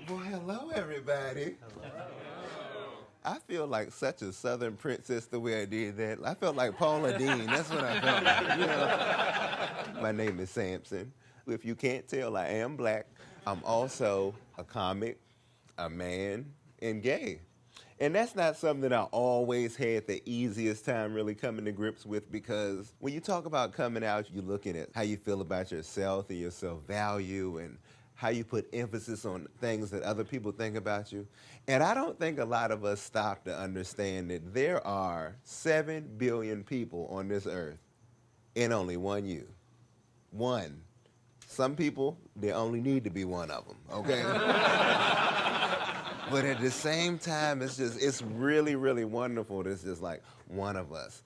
Well, hello, everybody. Hello. I feel like such a Southern princess the way I did that. I felt like Paula Dean. That's what I felt like. You know? My name is Sampson. If you can't tell, I am black. I'm also a comic, a man, and gay. And that's not something that I always had the easiest time really coming to grips with, because when you talk about coming out, you're looking at how you feel about yourself and your self-value and how you put emphasis on things that other people think about you. And I don't think a lot of us stop to understand that there are 7 billion people on this earth and only one you. One. Some people, there only need to be one of them, okay? But at the same time, it's really, really wonderful that it's just like one of us.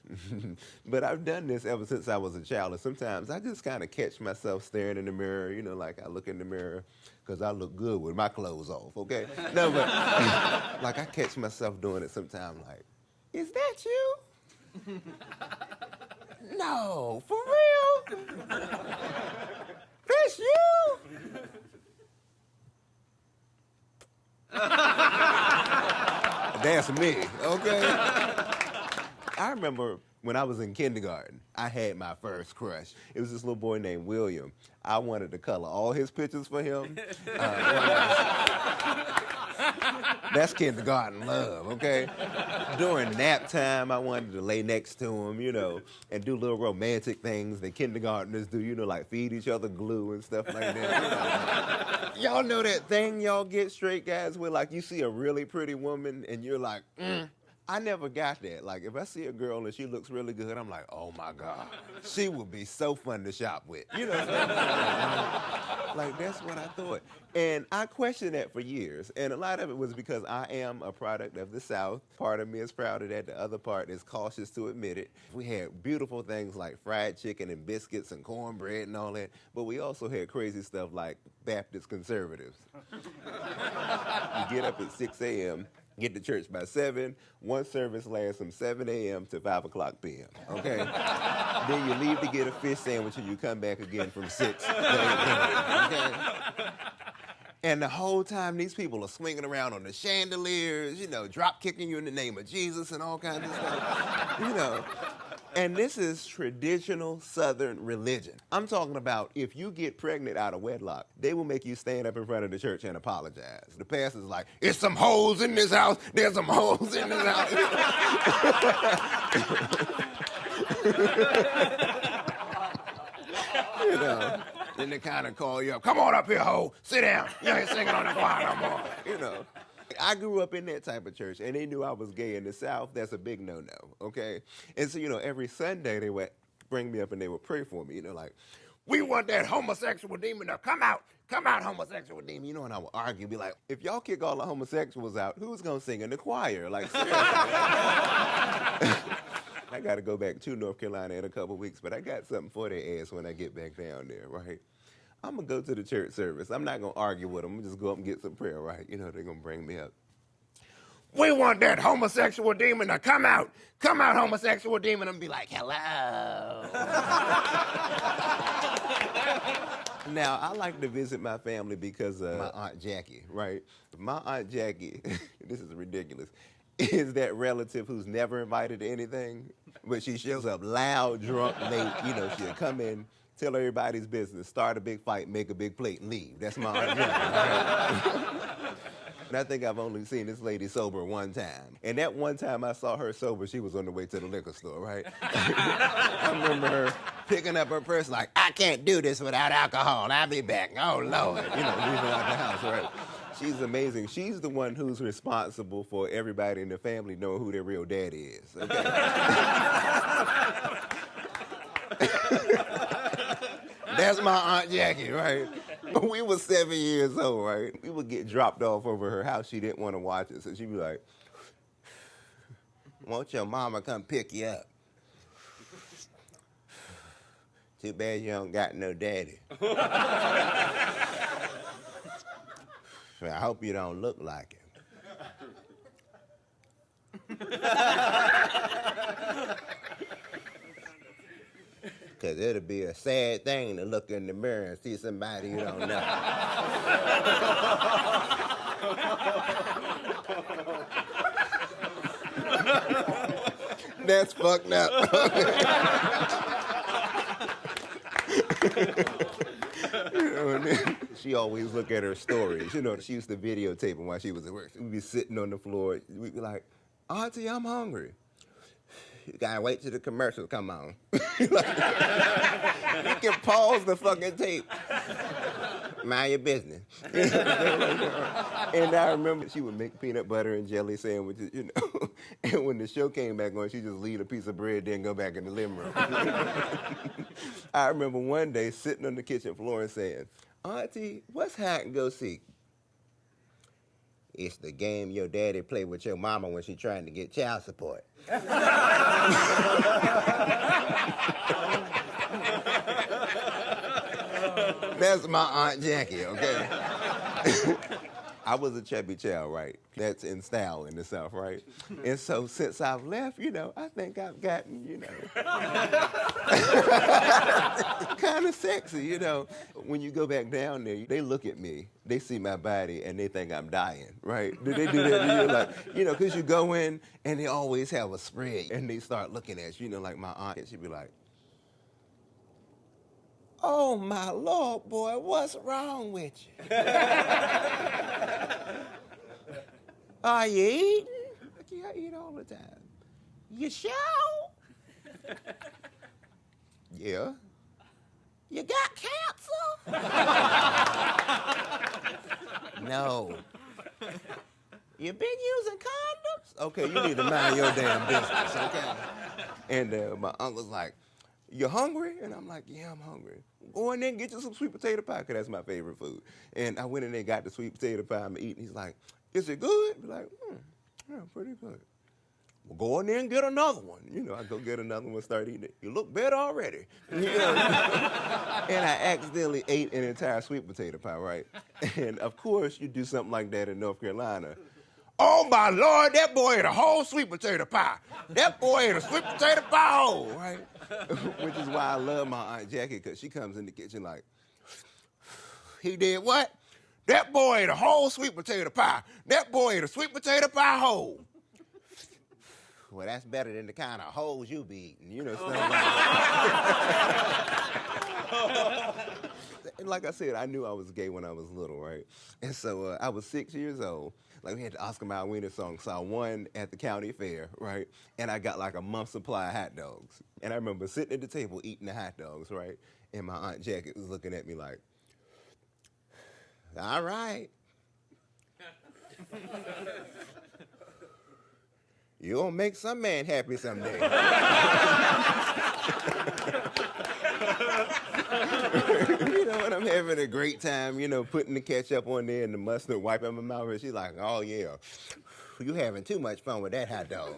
But I've done this ever since I was a child, and sometimes I just kind of catch myself staring in the mirror, you know, like I look in the mirror, because I look good with my clothes off, okay? No, but like I catch myself doing it sometimes, like, is that you? No, for real? That's you? That's me, okay? I remember when I was in kindergarten, I had my first crush. It was this little boy named William. I wanted to color all his pictures for him. That's kindergarten love, okay? During nap time, I wanted to lay next to him, you know, and do little romantic things that kindergartners do, you know, like feed each other glue and stuff like that. You know? Y'all know that thing y'all get straight guys where, like, you see a really pretty woman and you're like, I never got that. Like, if I see a girl and she looks really good, I'm like, oh my God, she would be so fun to shop with. You know what I'm saying? Like, that's what I thought. And I questioned that for years. And a lot of it was because I am a product of the South. Part of me is proud of that. The other part is cautious to admit it. We had beautiful things like fried chicken and biscuits and cornbread and all that. But we also had crazy stuff like Baptist conservatives. You get up at 6 a.m., get to church by 7. One service lasts from 7 a.m. to 5 o'clock p.m., okay? Then you leave to get a fish sandwich and you come back again from 6 to 8 p.m., okay? And the whole time, these people are swinging around on the chandeliers, you know, drop kicking you in the name of Jesus and all kinds of stuff, you know. And this is traditional Southern religion. I'm talking about if you get pregnant out of wedlock, they will make you stand up in front of the church and apologize. The pastor's like, "There's some holes in this house. There's some holes in this house." You know, then they kind of call you up, "Come on up here, ho, sit down. You ain't singing on the choir no more." You know. I grew up in that type of church, and they knew I was gay. In the South, that's a big no-no, okay? And so, you know, every Sunday they would bring me up and they would pray for me, you know, like, "We want that homosexual demon to come out, homosexual demon." You know, and I would argue, be like, if y'all kick all the homosexuals out, who's gonna sing in the choir? Like, seriously. I got to go back to North Carolina in a couple weeks, but I got something for their ass when I get back down there, right? I'm going to go to the church service. I'm not going to argue with them. I'm just go up and get some prayer, right? You know, they're going to bring me up. "We want that homosexual demon to come out. Come out, homosexual demon." I'm be like, "Hello." Now, I like to visit my family because of my Aunt Jackie, right? My Aunt Jackie, this is ridiculous, is that relative who's never invited to anything, but she shows up loud, drunk, late. You know, she'll come in, tell everybody's business, start a big fight, make a big plate, and leave. That's my Aunt Jackie. And I think I've only seen this lady sober one time. And that one time I saw her sober, she was on the way to the liquor store, right? I remember her picking up her purse like, "I can't do this without alcohol. I'll be back. Oh, Lord." You know, leaving out the house, right? She's amazing. She's the one who's responsible for everybody in the family knowing who their real daddy is, okay? That's my Aunt Jackie, right? We were 7 years old, right? We would get dropped off over her house. She didn't want to watch it, so she'd be like, "Won't your mama come pick you up? Too bad you don't got no daddy." "I hope you don't look like him." Because it'll be a sad thing to look in the mirror and see somebody you don't know. That's fucked up. And then she always look at her stories. She used to videotape them while she was at work. We'd be sitting on the floor. We'd be like, Auntie, I'm hungry. You gotta wait till the commercial come on. You can pause the fucking tape. Mind your business. And I remember she would make peanut butter and jelly sandwiches, And when the show came back on, she'd just leave a piece of bread, then go back in the living room. I remember one day sitting on the kitchen floor and saying, Auntie, what's hide and go seek? It's the game your daddy played with your mama when she trying to get child support. That's my Aunt Jackie, okay? I was a chubby child, right? That's in style in the South, right? And so since I've left, I think I've gotten, kind of sexy, When you go back down there, they look at me, they see my body, and they think I'm dying, right? Do they do that to you? Like, because you go in, and they always have a spread, and they start looking at you, like my aunt, and she'd be like, oh, my Lord, boy, what's wrong with you? Are you eating? Yeah, I eat all the time. You sure? Yeah. You got cancer? No. You been using condoms? Okay, you need to mind your damn business, okay? And my uncle's like, you hungry? And I'm like, yeah, I'm hungry. Go in there and get you some sweet potato pie, because that's my favorite food. And I went in there and got the sweet potato pie I'm eating. He's like, is it good? I'm like, yeah, pretty good. Well, go in there and get another one. I go get another one and start eating it. You look better already. And I accidentally ate an entire sweet potato pie, right? And of course, you do something like that in North Carolina. Oh, my Lord, that boy ate a whole sweet potato pie. That boy ate a sweet potato pie whole, right? Which is why I love my Aunt Jackie, because she comes in the kitchen like, he did what? That boy ate a whole sweet potato pie. That boy ate a sweet potato pie whole. Well, that's better than the kind of holes you be eating, stuff like that. And like I said, I knew I was gay when I was little, right? And so I was 6 years old. Like, we had the Oscar Mayer Wiener song, so I won at the county fair, right? And I got like a month's supply of hot dogs. And I remember sitting at the table eating the hot dogs, right? And my Aunt Jackie was looking at me like, all right. You'll make some man happy someday. And I'm having a great time, putting the ketchup on there and the mustard, wiping my mouth, and she's like, oh, yeah, you having too much fun with that hot dog,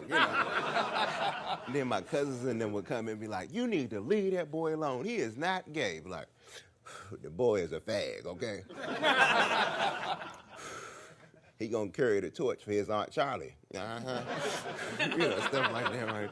And then my cousins and them would come and be like, you need to leave that boy alone. He is not gay. Like, the boy is a fag, okay? He gonna carry the torch for his Aunt Charlie. Stuff like that, right?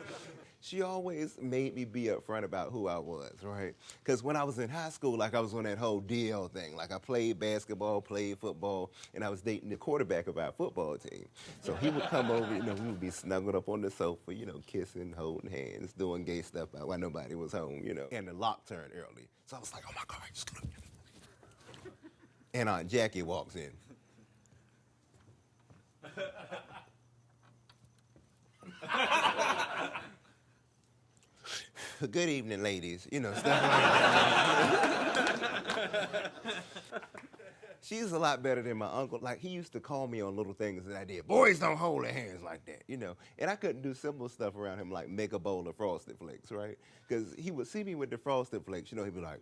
She always made me be upfront about who I was, right? Because when I was in high school, like, I was on that whole DL thing. Like, I played basketball, played football, and I was dating the quarterback of our football team. So he would come over, we would be snuggled up on the sofa, kissing, holding hands, doing gay stuff while nobody was home, And the lock turned early. So I was like, oh, my God, just look. And Aunt Jackie walks in. Good evening, ladies. Stuff like that. She's a lot better than my uncle. Like, he used to call me on little things that I did. Boys don't hold their hands like that, And I couldn't do simple stuff around him, like make a bowl of Frosted Flakes, right? Because he would see me with the Frosted Flakes, he'd be like,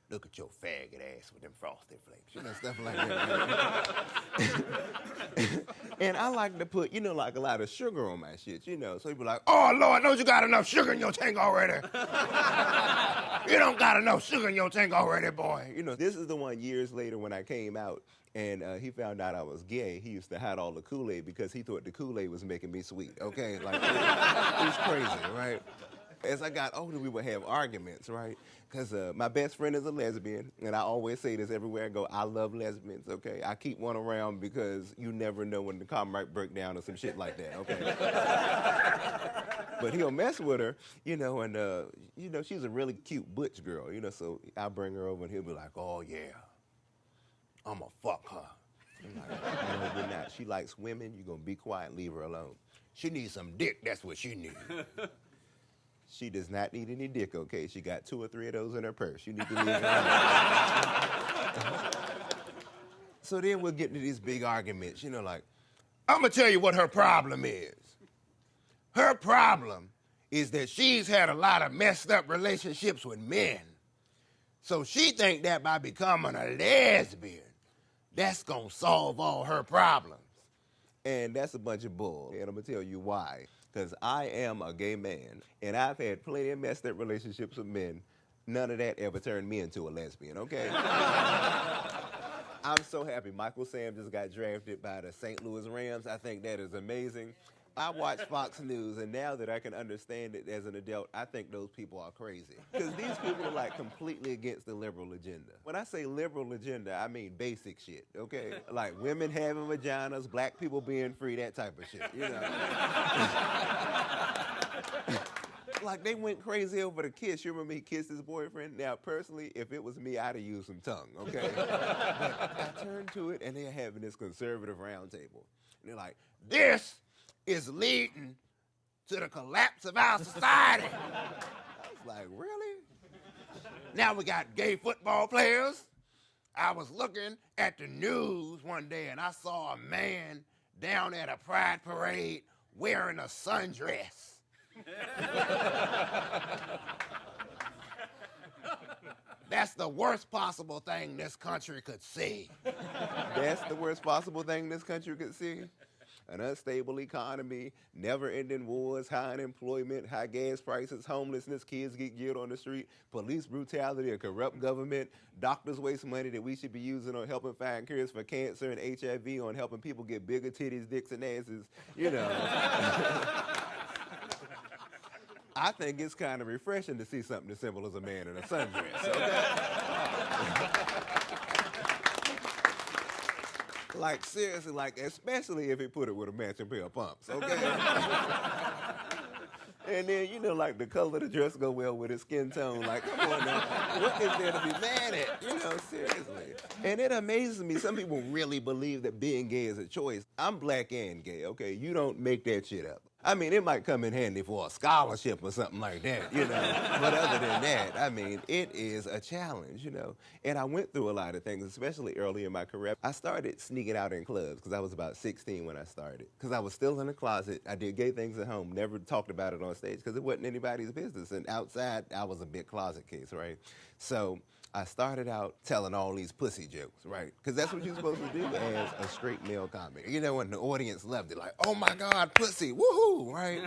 look at your faggot ass with them Frosted Flakes, stuff like that. And I like to put, like a lot of sugar on my shit, So he'd be like, oh, Lord, don't you got enough sugar in your tank already? You don't got enough sugar in your tank already, boy. This is the one years later when I came out and he found out I was gay. He used to hide all the Kool-Aid because he thought the Kool-Aid was making me sweet, okay? Like, it was crazy, right? As I got older, we would have arguments, right? Because my best friend is a lesbian, and I always say this everywhere I go, I love lesbians, okay? I keep one around because you never know when the car might break down or some shit like that, okay? But he'll mess with her, and she's a really cute butch girl, so I bring her over and he'll be like, oh yeah, I'ma fuck her. I'm like, no, you're not. She likes women, you're gonna be quiet, leave her alone. She needs some dick, that's what she needs. She does not need any dick, okay? She got 2 or 3 of those in her purse. You need to leave her alone. So then we'll get into these big arguments, like, I'm gonna tell you what her problem is. Her problem is that she's had a lot of messed up relationships with men. So she think that by becoming a lesbian, that's gonna solve all her problems. And that's a bunch of bull. And I'm gonna tell you why. Because I am a gay man, and I've had plenty of messed up relationships with men. None of that ever turned me into a lesbian, okay? I'm so happy Michael Sam just got drafted by the St. Louis Rams. I think that is amazing. I watch Fox News, and now that I can understand it as an adult, I think those people are crazy. Because these people are like completely against the liberal agenda. When I say liberal agenda, I mean basic shit, okay? Like women having vaginas, black people being free, that type of shit, Like they went crazy over the kiss. You remember he kissed his boyfriend? Now, personally, if it was me, I'd have used some tongue, okay? But I turned to it, and they're having this conservative roundtable. And they're like, this is leading to the collapse of our society. I was like, really? Now we got gay football players. I was looking at the news one day and I saw a man down at a pride parade wearing a sundress. That's the worst possible thing this country could see. That's the worst possible thing this country could see? An unstable economy, never-ending wars, high unemployment, high gas prices, homelessness, kids get killed on the street, police brutality, a corrupt government, doctors waste money that we should be using on helping find cures for cancer and HIV, on helping people get bigger titties, dicks, and asses, I think it's kind of refreshing to see something as simple as a man in a sundress, okay? Like, seriously, like, especially if he put it with a matching pair of pumps, okay? And then, like, the color of the dress go well with his skin tone. Like, come on now, what is there to be mad at? Seriously. And it amazes me, some people really believe that being gay is a choice. I'm black and gay, okay? You don't make that shit up. I mean, it might come in handy for a scholarship or something like that, But other than that, I mean, it is a challenge, And I went through a lot of things, especially early in my career. I started sneaking out in clubs because I was about 16 when I started. Because I was still in the closet. I did gay things at home, never talked about it on stage because it wasn't anybody's business. And outside, I was a big closet case, right? So I started out telling all these pussy jokes, right? Because that's what you're supposed to do as a straight male comic. And the audience loved it, like, oh my God, pussy, woohoo, right?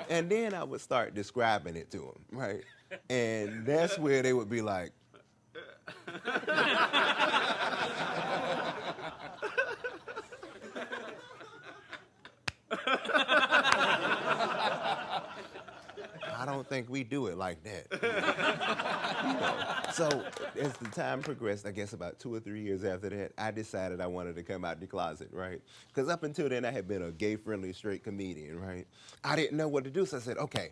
And then I would start describing it to them, right? And that's where they would be like, I don't think we do it like that. So as the time progressed, I guess about 2 or 3 years after that, I decided I wanted to come out the closet, right? Because up until then, I had been a gay-friendly straight comedian, right? I didn't know what to do, so I said, okay,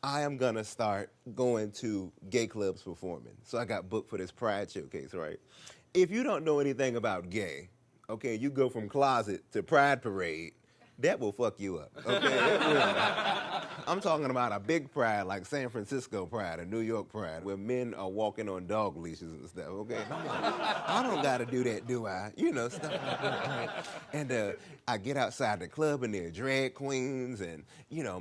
I am going to start going to gay clubs performing. So I got booked for this Pride showcase, right? If you don't know anything about gay, okay, you go from closet to Pride parade, that will fuck you up, okay? I'm talking about a big pride like San Francisco Pride or New York Pride where men are walking on dog leashes and stuff, okay? And I'm like, I don't got to do that, do I? Stuff like that, right? And I get outside the club and there are drag queens and,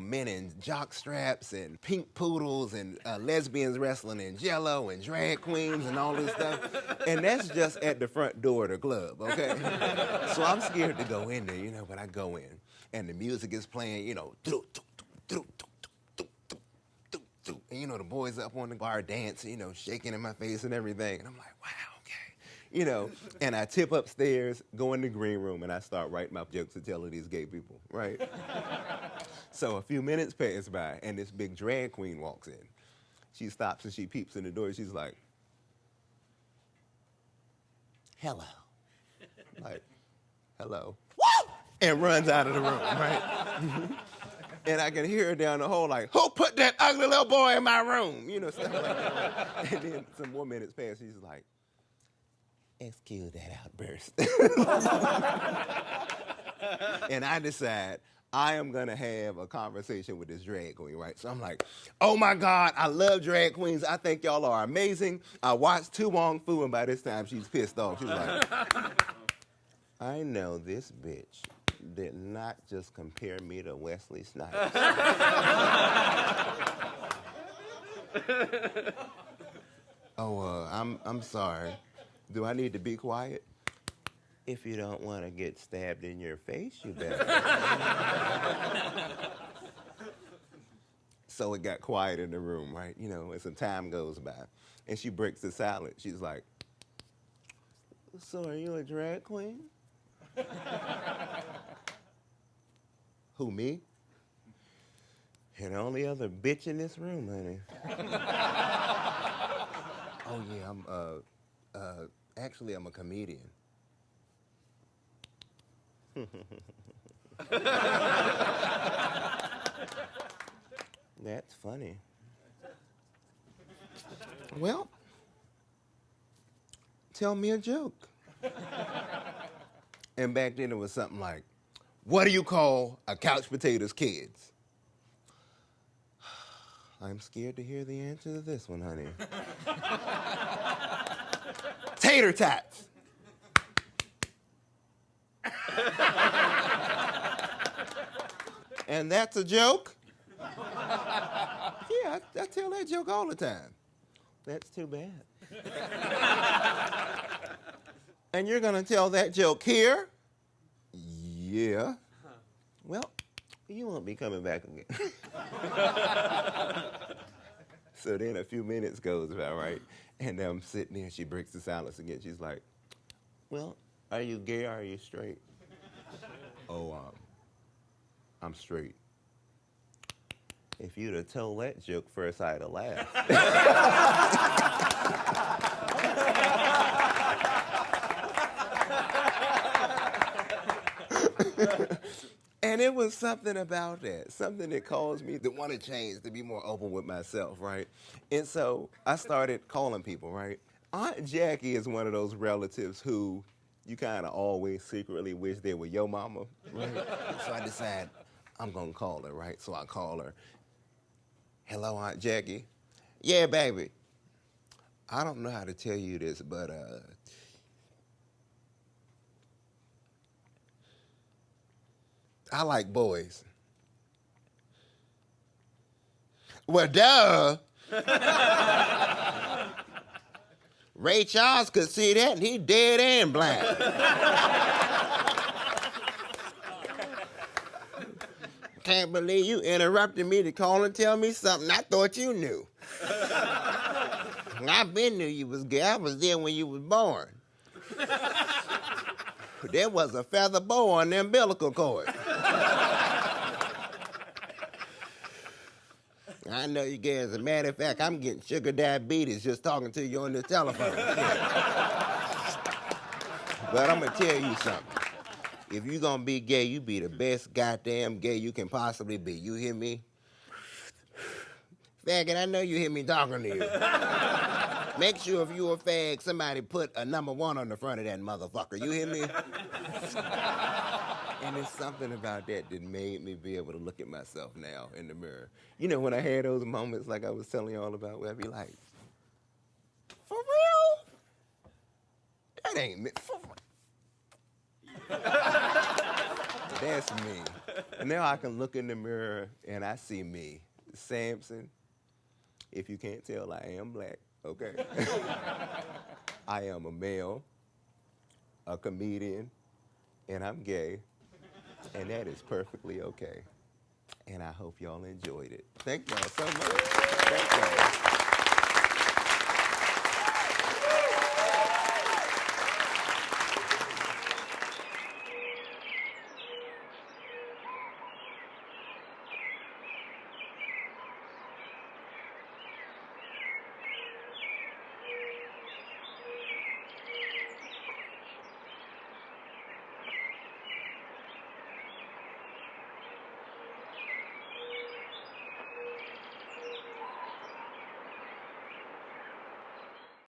men in jock straps and pink poodles and lesbians wrestling in Jell-O and drag queens and all this stuff. And that's just at the front door of the club, okay? So I'm scared to go in there, but I go in. And the music is playing, and the boys up on the bar dancing, shaking in my face and everything. And I'm like, wow, okay. And I tip upstairs, go in the green room, and I start writing my jokes to tell these gay people, right? So a few minutes pass by, and this big drag queen walks in. She stops and she peeps in the door. She's like, hello. Like, hello. Woo! And runs out of the room, right? And I can hear her down the hall like, who put that ugly little boy in my room? You know, stuff like that. Right? And then some more minutes pass, she's like, excuse that outburst. And I decide I am going to have a conversation with this drag queen, right? So I'm like, oh my God, I love drag queens. I think y'all are amazing. I watched Tu Wong Fu, and by this time she's pissed off. She's like, I know this bitch did not just compare me to Wesley Snipes. I'm sorry. Do I need to be quiet? If you don't want to get stabbed in your face, you better. So it got quiet in the room, right? You know, and some time goes by. And she breaks the silence. She's like, so are you a drag queen? Who, me? You're the only other bitch in this room, honey. Oh, yeah, I'm a comedian. That's funny. Well, tell me a joke. And back then it was something like, what do you call a couch potato's kids? I'm scared to hear the answer to this one, honey. Tater tots. And that's a joke? Yeah, I tell that joke all the time. That's too bad. And you're gonna tell that joke here? Yeah. Well, you won't be coming back again. So then a few minutes goes by, right? And I'm sitting there, she breaks the silence again. She's like, well, are you gay or are you straight? Oh, I'm straight. If you'd have told that joke first, I'd have laughed. And it was something about that, something that caused me to want to change, to be more open with myself, right? And so I started calling people, right? Aunt Jackie is one of those relatives who you kind of always secretly wish they were your mama, right? So I decided I'm going to call her, right? So I call her. Hello, Aunt Jackie. Yeah, baby. I don't know how to tell you this, but I like boys. Well, duh. Ray Charles could see that, and he dead and blind. Can't believe you interrupted me to call and tell me something I thought you knew. I been knew you was gay. I was there when you was born. There was a feather bow on the umbilical cord. I know you gay. As a matter of fact, I'm getting sugar diabetes just talking to you on the telephone. But I'm going to tell you something. If you're going to be gay, you be the best goddamn gay you can possibly be. You hear me? Faggot, I know you hear me talking to you. Make sure if you a fag, somebody put a number 1 on the front of that motherfucker. You hear me? And it's something about that that made me be able to look at myself now in the mirror. You know, when I had those moments like I was telling you all about, where I'd be like, for real? That ain't me. That's me. And now I can look in the mirror and I see me, Sampson. If you can't tell, I am black, okay? I am a male, a comedian, and I'm gay. And that is perfectly okay. And I hope y'all enjoyed it. Thank y'all so much. Thank y'all.